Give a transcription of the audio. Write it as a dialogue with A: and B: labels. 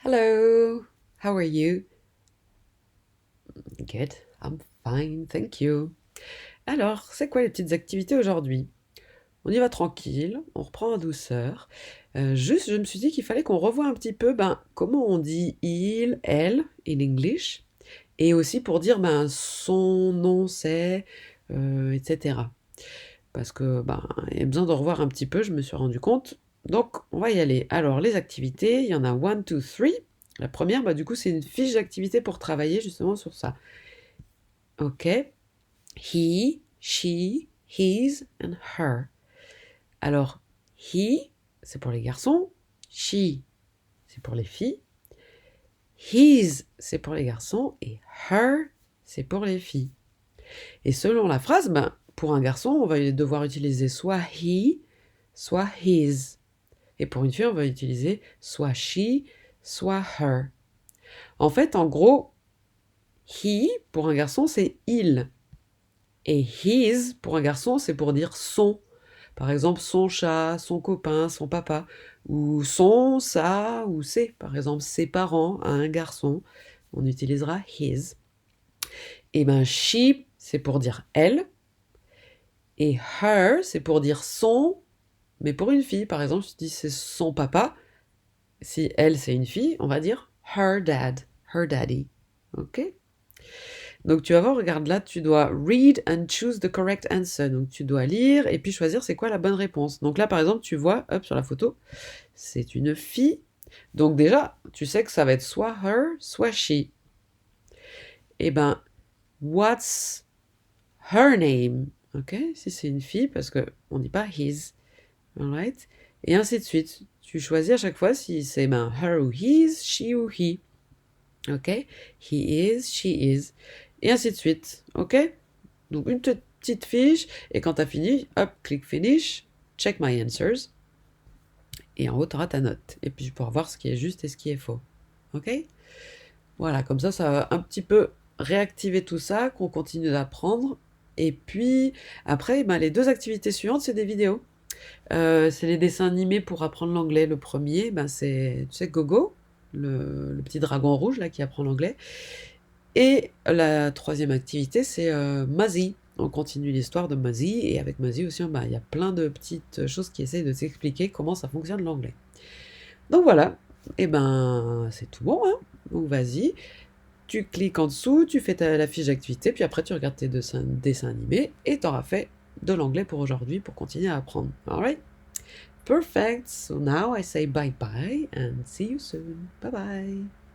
A: Hello, how are you? Good, I'm fine, thank you. Alors, c'est quoi les petites activités aujourd'hui? On y va tranquille, on reprend en douceur. Juste, je me suis dit qu'il fallait qu'on revoie un petit peu comment on dit il, elle, in English, et aussi pour dire son nom c'est, etc. Parce que il y a besoin de revoir un petit peu, je me suis rendu compte. Donc, on va y aller. Alors, les activités, il y en a one, two, three. La première, du coup, c'est une fiche d'activité pour travailler justement sur ça. Ok. He, she, his and her. Alors, he, c'est pour les garçons. She, c'est pour les filles. His, c'est pour les garçons. Et her, c'est pour les filles. Et selon la phrase, pour un garçon, on va devoir utiliser soit he, soit his. Et pour une fille, on va utiliser soit she, soit her. En fait, en gros, he, pour un garçon, c'est il. Et his, pour un garçon, c'est pour dire son. Par exemple, son chat, son copain, son papa. Ou son, sa, ou ses. Par exemple, ses parents à un garçon. On utilisera his. Et she, c'est pour dire elle. Et her, c'est pour dire son, mais pour une fille. Par exemple, si c'est son papa, si elle, c'est une fille, on va dire her dad, her daddy. Ok? Donc tu vas voir, regarde là, tu dois read and choose the correct answer. Donc tu dois lire et puis choisir c'est quoi la bonne réponse. Donc là, par exemple, tu vois, hop, sur la photo, c'est une fille. Donc déjà, tu sais que ça va être soit her, soit she. Eh ben, what's her name? Ok? Si c'est une fille, parce que on dit pas his. Alright? Et ainsi de suite. Tu choisis à chaque fois si c'est her ou his, she ou he. Ok? He is, she is. Et ainsi de suite. Ok? Donc une petite fiche, et quand tu as fini, hop, click finish, check my answers, et en haut, tu auras ta note. Et puis tu pourras voir ce qui est juste et ce qui est faux. Ok? Voilà, comme ça va un petit peu réactiver tout ça, qu'on continue d'apprendre. Et puis après, les deux activités suivantes, c'est des vidéos. C'est les dessins animés pour apprendre l'anglais. Le premier, c'est, tu sais, Gogo, le petit dragon rouge là qui apprend l'anglais. Et la troisième activité, c'est Muzzy. On continue l'histoire de Muzzy, et avec Muzzy aussi, il y a plein de petites choses qui essayent de t'expliquer comment ça fonctionne l'anglais. Donc voilà, et c'est tout bon, hein. Donc vas-y, tu cliques en dessous, tu fais la fiche d'activité, puis après tu regardes tes dessins animés, et tu auras fait de l'anglais pour aujourd'hui pour continuer à apprendre. Alright? Perfect. So now I say bye bye and see you soon. Bye bye.